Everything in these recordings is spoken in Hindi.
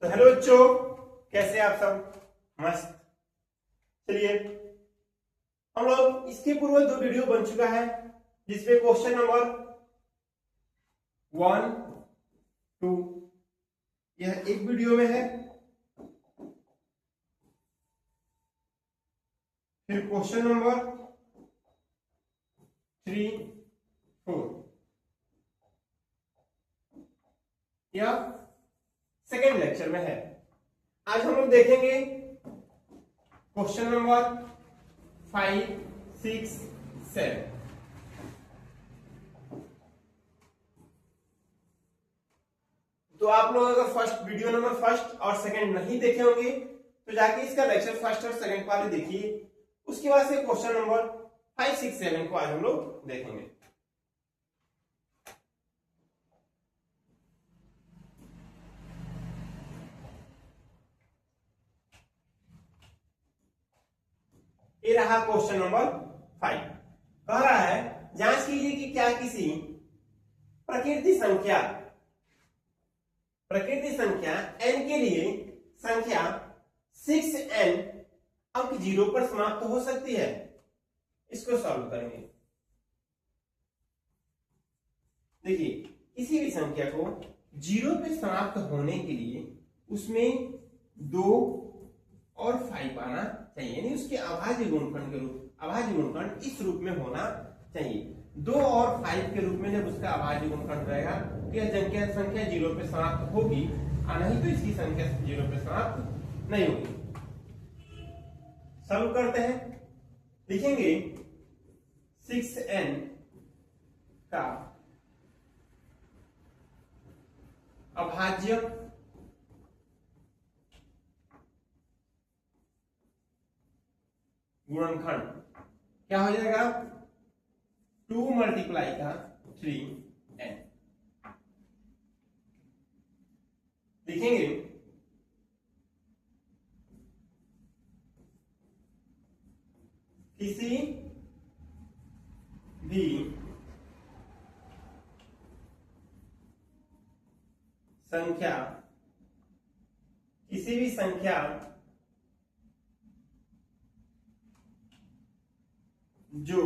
तो हेलो बच्चों, कैसे आप सब? मस्त। चलिए, हम लोग इसके पूर्व 2 वीडियो बन चुका है जिसमें क्वेश्चन नंबर 1, 2 यह एक वीडियो में है, फिर क्वेश्चन नंबर 3, 4 यह सेकेंड लेक्चर में है। आज हम लोग देखेंगे क्वेश्चन नंबर 5, 6, 7। तो आप लोग अगर फर्स्ट वीडियो नंबर फर्स्ट और सेकंड नहीं देखे होंगे तो जाके इसका लेक्चर फर्स्ट और सेकंड वाले देखिए। उसके बाद से क्वेश्चन नंबर 5, 6, 7 को आज हम लोग देखेंगे। ये रहा क्वेश्चन नंबर 5। कह रहा है जांच कीजिए कि क्या किसी प्रकृति संख्या n के लिए संख्या 6n अंक 0 पर समाप्त हो सकती है। इसको सॉल्व करेंगे। देखिए, किसी भी संख्या को 0 पे समाप्त होने के लिए उसमें 2 और 5 आना चाहिए, यानी उसके अभाज्य गुणनखंड के रूप, अभाज्य गुणनखंड इस रूप में होना चाहिए। 2 और 5 के रूप में जब उसका अभाज्य गुणनखंड रहेगा तो यह संख्या 0 पे समाप्त होगी, और नहीं तो इसकी संख्या 0 पे समाप्त नहीं होगी। सॉल्व करते हैं। लिखेंगे 6n का अभाज्य गुणनखंड क्या हो जाएगा? 2 मल्टीप्लाई का 3n। लिखेंगे किसी भी संख्या जो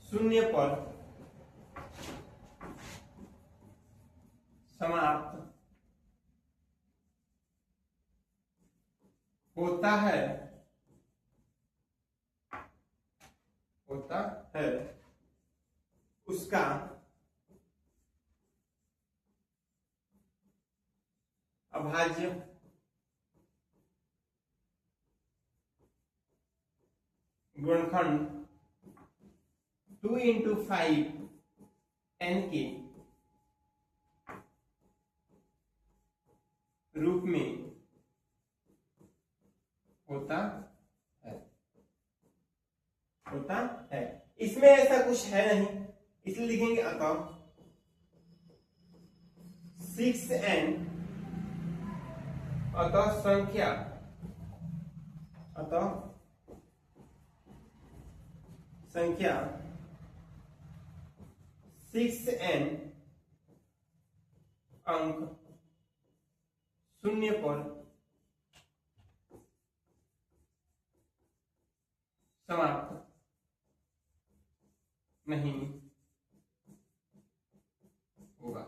0 पर समाप्त होता है उसका अभाज्य गुणनखंड 2 into 5 n के रूप में होता है। इसमें ऐसा कुछ है नहीं, इसलिए लिखेंगे अतः 6n अतः संख्या 6n अंक 0 पर समाप्त नहीं होगा।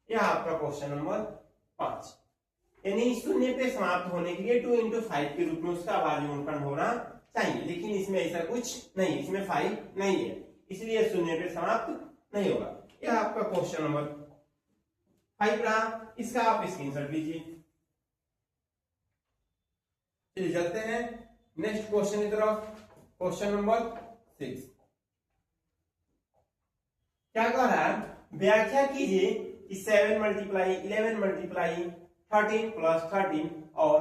यह आपका क्वेश्चन नंबर 5। यानी 0 पे समाप्त होने के लिए 2 into 5 के रूप में उसका अभाज्य गुणनखंड होना चाहिए, लेकिन इसमें ऐसा कुछ नहीं, इसमें 5 नहीं है, इसलिए 0 पे समाप्त नहीं होगा। यह आपका क्वेश्चन नंबर 5 रहा। इसका आप स्क्रीनशॉट लीजिए। चलिए चलते हैं नेक्स्ट क्वेश्चन की तरफ। क्वेश्चन नंबर 6 क्या कह रहा है? व्याख्या कीजिए कि 7 मल्टीप्लाई 11 मल्टीप्लाई 13 प्लस 13 और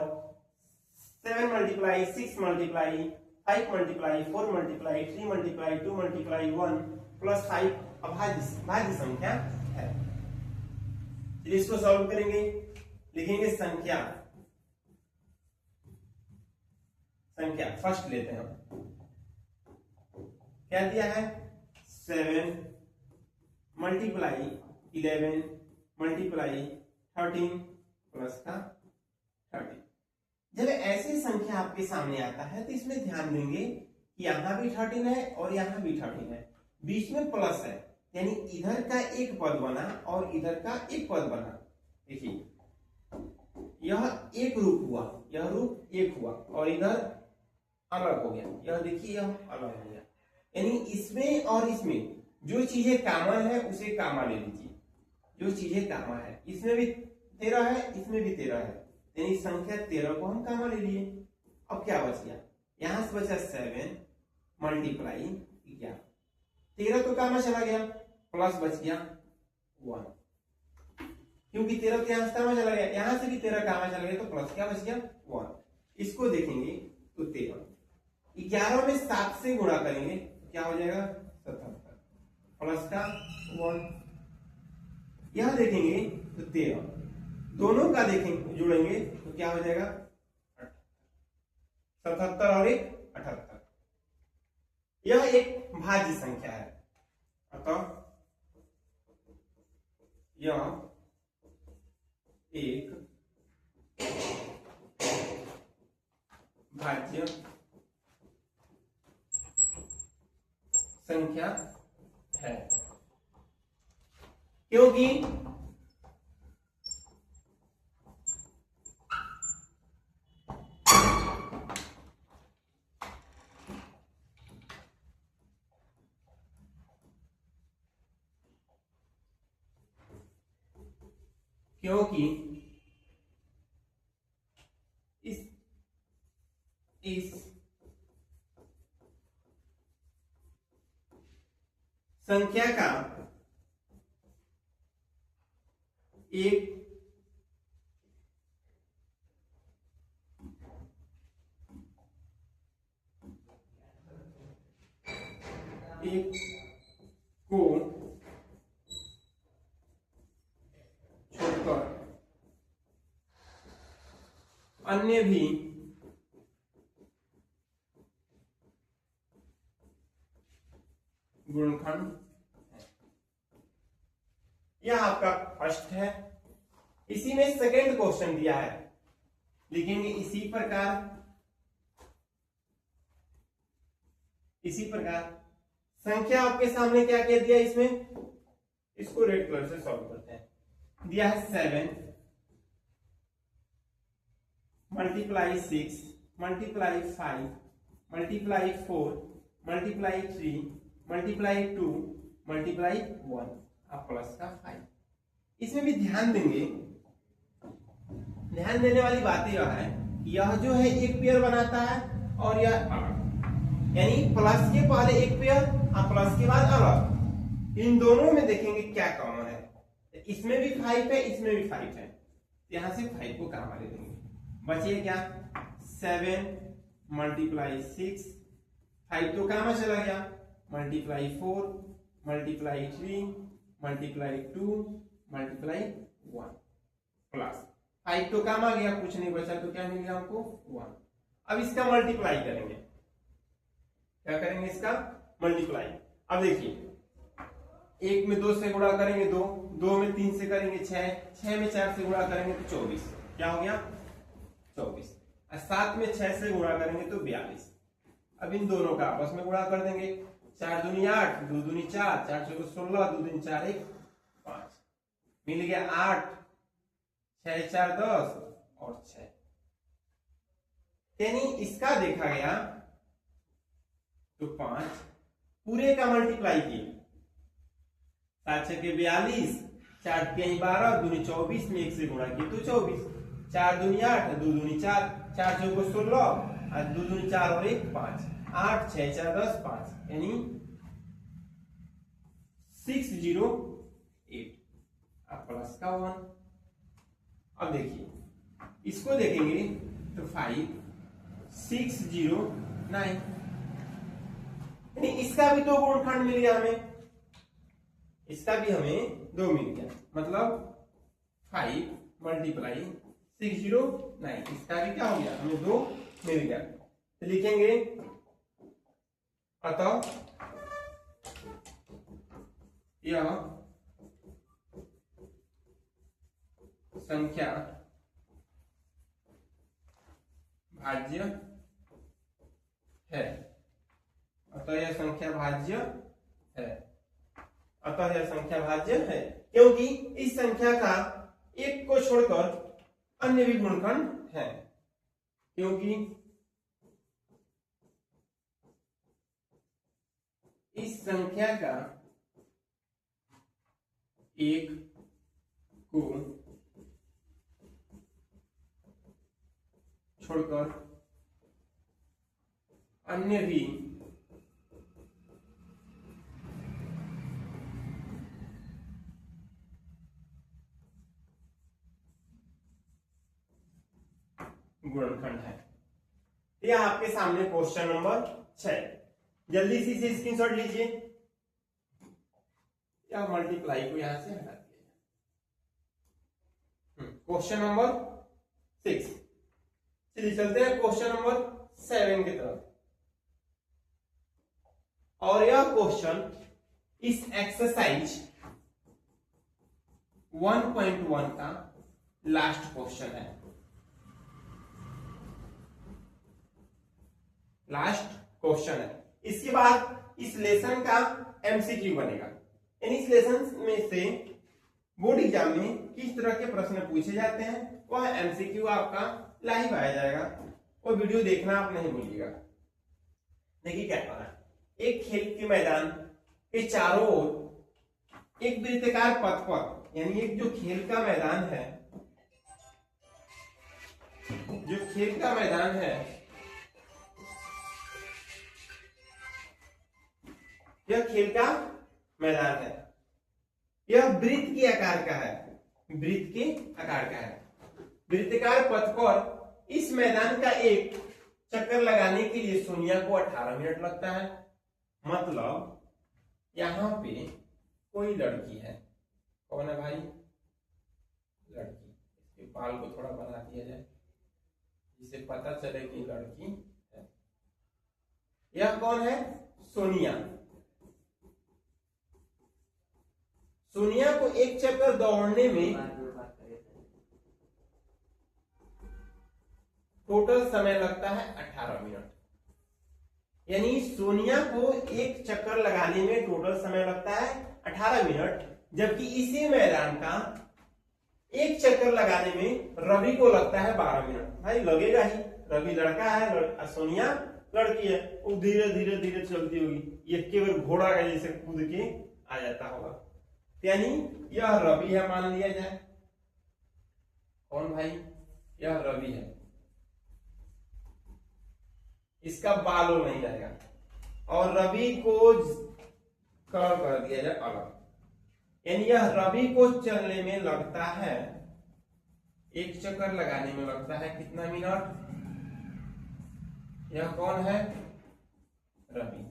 7 multiply 6 multiply 5 multiply 4 multiply 3 multiply 2 multiply 1 plus 5 अभाज्य संख्या है। इसको सॉल्व करेंगे। लिखेंगे संख्या फर्स्ट लेते हैं। क्या दिया है? 7 मल्टीप्लाई 11 मल्टीप्लाई 13 प्लस का 30। जब ऐसी संख्या आपके सामने आता है तो इसमें ध्यान देंगे कि यहाँ भी 13 है और यहाँ भी 13 है, बीच में प्लस है, यानी इधर का एक पद बना और इधर का एक पद बना। देखिए यह एक रूप हुआ, यह रूप एक हुआ और इधर अलग हो गया, यह देखिए यह अलग हो गया। यानी इसमें और इसमें जो चीजें कॉमन है उसे कॉमन ले लीजिए, जो चीजें कॉमन है, इसमें भी 13 है, इसमें भी 13 है, यानी संख्या 13 को हम कॉमन ले लिए। अब क्या बच गया, यहां से बचा 7 मल्टीप्लाई 11, 13 तो कॉमन चला गया, प्लस बच गया 1, क्योंकि 13 यहां से कॉमन चला गया, यहां से भी 13 कॉमन चला गया, तो प्लस क्या बच गया 1। इसको देखेंगे तो 13 11 में 7 से गुणा करेंगे तो क्या हो जाएगा 77 प्लस का 1। यह देखेंगे तो 13 दोनों का देखेंगे जोड़ेंगे तो क्या हो जाएगा 77 और 1 78। यह एक भाज्य संख्या है, अतः यह एक भाज्य संख्या है, क्योंकि इस संख्या का एक को छोड़कर अन्य भी गुणनखंड है। यह आपका फर्स्ट है। इसी में सेकंड क्वेश्चन दिया है, लिखेंगे इसी प्रकार संख्या आपके सामने क्या कह दिया, इसमें इसको रेड कलर से सॉल्व करते हैं। दिया है 7 multiply 6 multiply 5 multiply 4 multiply 3 multiply 2 multiply 1 अब प्लस का 5। इसमें भी ध्यान देंगे, ध्यान देने वाली बात यह है, यह जो है एक पेयर बनाता है और यह अलग, यानी प्लस के पहले एक पेयर और प्लस के बाद अलग। इन दोनों में देखेंगे क्या कॉमन है, इसमें भी 5 है, इसमें भी 5 है, यहां से 5 को कॉमन ले लेंगे। बचिए क्या 7 मल्टीप्लाई 6 5 तो कॉमन चला गया, multiply 4 multiply 3 multiply 2 multiply 1 plus 5 तो काम आ गया, कुछ नहीं बचा तो क्या मिल गया हमको 1। अब इसका मल्टीप्लाई करेंगे, क्या करेंगे इसका मल्टीप्लाई। अब देखिए 1 में 2 से गुणा करेंगे 2, 2 में 3 से करेंगे 6, 6 में 4 से गुणा करेंगे तो 24, क्या हो गया 24। 7 में 6 से गुणा करेंगे तो 42। अब इन दोनों का आपस में गुणा कर देंगे, 4 दूनी 8 2 दूनी 4 4 चौको 16 2 दूनी 4 1 5 मिल गया 8 6 4 10 और 6, यानी इसका देखा गया तो 5 पूरे का मल्टीप्लाई किए, 7 6 के 42 4 के 12 दूनी 24 में 1 से गुणा किए तो 24, 4 दूनी 8 2 दूनी 4 4 चौको 16 और 2 दूनी 4 और 1 5 8 6 4 10 5, यानी 608 अब प्लस का 1। अब देखिए इसको देखेंगे तो 5 609, यानी इसका भी 2 गुणनखंड मिल गया हमें, इसका भी हमें 2 मिल गया, मतलब 5 मल्टीप्लाई 609, इसका भी क्या हो गया हमें 2 मिल गया। तो लिखेंगे अतः यह संख्या भाज्य है, अतः यह संख्या भाज्य है, अतः यह संख्या भाज्य है, क्योंकि इस संख्या का एक को छोड़कर अन्य भी गुणनखंड है, क्योंकि इस संख्या का एक को छोड़कर अन्य भी गुणनखंड है। यह आपके सामने क्वेश्चन नंबर 6, जल्दी से इसे स्क्रीनशॉट लीजिए या मल्टीप्लाई को यहां से हटा दिया। क्वेश्चन नंबर 6, चलिए चलते हैं क्वेश्चन नंबर 7 की तरफ। और यह क्वेश्चन इस एक्सरसाइज 1.1 का लास्ट क्वेश्चन है, लास्ट क्वेश्चन है। इसके बाद इस लेसन का एमसीक्यू बनेगा, यानी इस लेसन में से बोर्ड एग्जाम में किस तरह के प्रश्न पूछे जाते हैं वह एमसीक्यू आपका लाइव आया जाएगा, वो वीडियो देखना आप नहीं भूलिएगा। देखिए क्या कह रहा है, एक खेल के मैदान के चारों ओर एक वृत्ताकार पथ पर, यानी एक जो खेल का मैदान है, जो खेल का मैदान है, यह खेल का मैदान है, यह वृत्त के आकार का है, वृत्त के आकार का है। वृत्ताकार पथ पर इस मैदान का एक चक्कर लगाने के लिए सोनिया को 18 मिनट लगता है। मतलब यहां पे कोई लड़की है, कौन है भाई? लड़की। इसके बाल को थोड़ा बना दिया जाए जिससे पता चले कि लड़की है। यह कौन है? सोनिया। सोनिया को एक चक्कर दौड़ने में टोटल समय लगता है 18 मिनट, यानी सोनिया को एक चक्कर लगाने में टोटल समय लगता है 18 मिनट, जबकि इसी मैदान का एक चक्कर लगाने में रवि को लगता है 12 मिनट। भाई लगेगा ही, रवि लड़का है, सोनिया लड़की है, वो धीरे धीरे धीरे चलती होगी, ये केवल घोड़ा का जैसे कूद के आ जाता होगा, यानी यह रवि है मान लिया जाए। कौन भाई? यह रवि है, इसका बाल नहीं रहेगा, और रवि को कलर कर दिया जाए अलग, यानी यह रवि को चलने में लगता है, एक चक्कर लगाने में लगता है कितना मिनट? यह कौन है? रवि।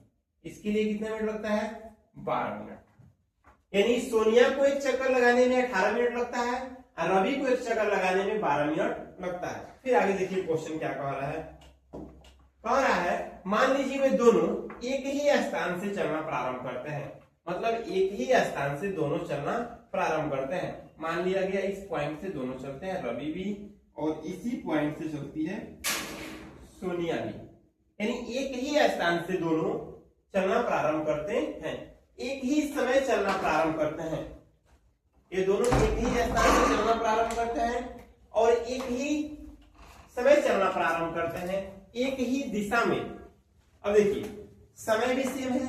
इसके लिए कितना मिनट लगता है? 12 मिनट। यानी सोनिया को एक चक्कर लगाने में 18 मिनट लगता है और रवि को एक चक्कर लगाने में 12 मिनट लगता है। फिर आगे देखिए क्वेश्चन क्या कह रहा है। कह रहा है मान लीजिए वे दोनों एक ही स्थान से चलना प्रारंभ करते हैं, मतलब एक ही स्थान से दोनों चलना प्रारंभ करते हैं। मान लिया गया इस पॉइंट से दोनों चलते हैं, रवि भी, और इसी पॉइंट से चलती है सोनिया भी, यानी एक ही स्थान से दोनों चलना प्रारंभ करते हैं, एक ही समय चलना प्रारंभ करते हैं। ये दोनों एक ही स्थान से चलना प्रारंभ करते हैं और एक ही समय चलना प्रारंभ करते हैं, एक ही दिशा में। अब देखिए समय भी सेम है,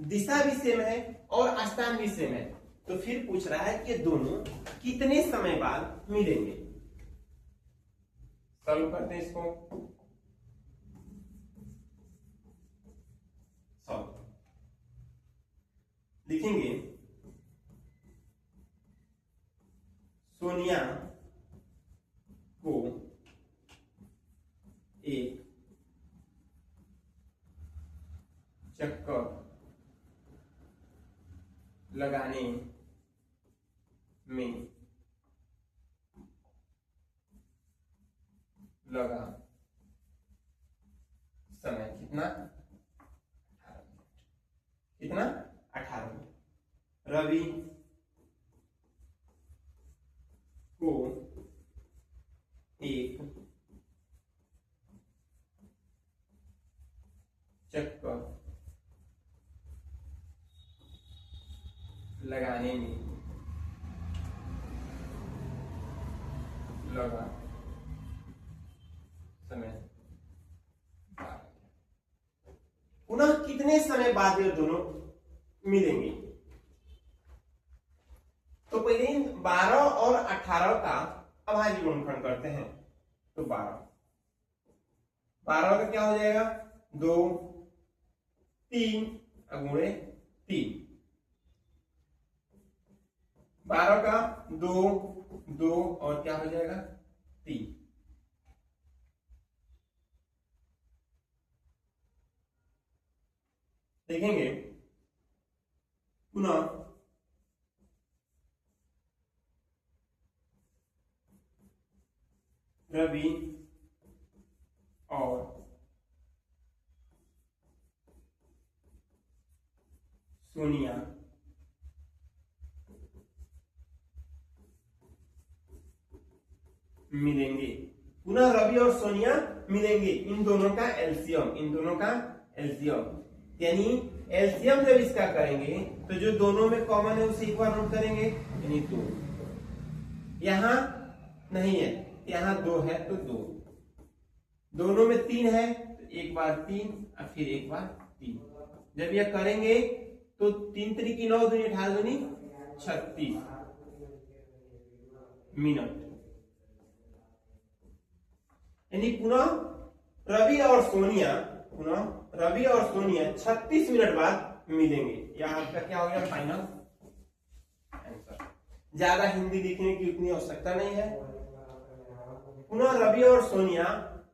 दिशा भी सेम है और स्थान भी सेम है, तो फिर पूछ रहा है कि दोनों कितने समय बाद मिलेंगे। सॉल्व करते हैं इसको। सॉल्व लिखेंगे सोनिया को एक चक्कर लगाने में लगा समय कितना? 18 मिनट। कितना? 18 मिनट। रवि को एक लगा समय 12। पुनः कितने समय बाद ये दोनों मिलेंगे? तो पहले 12 और 18 का अभाज्य गुणनफल करते हैं। तो 12 का क्या हो जाएगा? 2 3 गुणे 3। 12 का 2 2 और क्या हो जाएगा? 3। देखेंगे पुनः रवि और सोनिया मिलेंगे। पुनः रवि और सोनिया मिलेंगे, इन दोनों का एलसीएम, यानी एलसीएम जब इसका करेंगे तो जो दोनों में कॉमन है उसे एक बार नोट करेंगे, यानी 2। यहां नहीं है, यहां 2 है तो 2। दोनों में 3 है तो एक बार 3 और फिर एक बार 3। जब यह करेंगे तो 3 3 9 दूनी 18 दूनी 36 मिनट। यानी पुनः रवि और सोनिया 36 मिनट बाद मिलेंगे। यह आपका क्या हो गया? Final answer. ज्यादा हिंदी लिखने की उतनी आवश्यकता नहीं है। पुनः रवि और सोनिया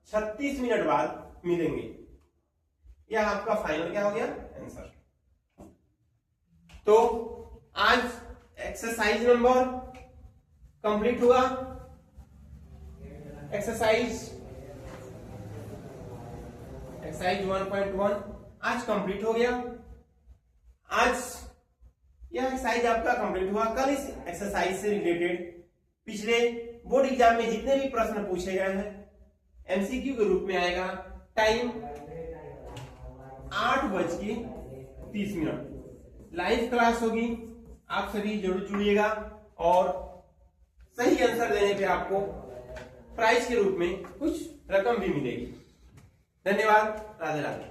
36 मिनट बाद मिलेंगे। यह आपका फाइनल क्या हो गया? आंसर। तो आज एक्सरसाइज नंबर कंप्लीट हुआ। एक्सरसाइज 1.1 आज कंप्लीट हो गया। आज यह एक्सरसाइज आपका कंप्लीट हुआ। कल इस एक्सरसाइज से रिलेटेड पिछले बोर्ड एग्जाम में जितने भी प्रश्न पूछे गए हैं एमसीक्यू के रूप में आएगा। टाइम 8:30 लाइव क्लास होगी। आप सभी जरूर जुड़िएगा और सही आंसर देने पे आपको प्राइज के रूप में कुछ रकम भी मिलेगी। धन्यवाद। राधे राधे।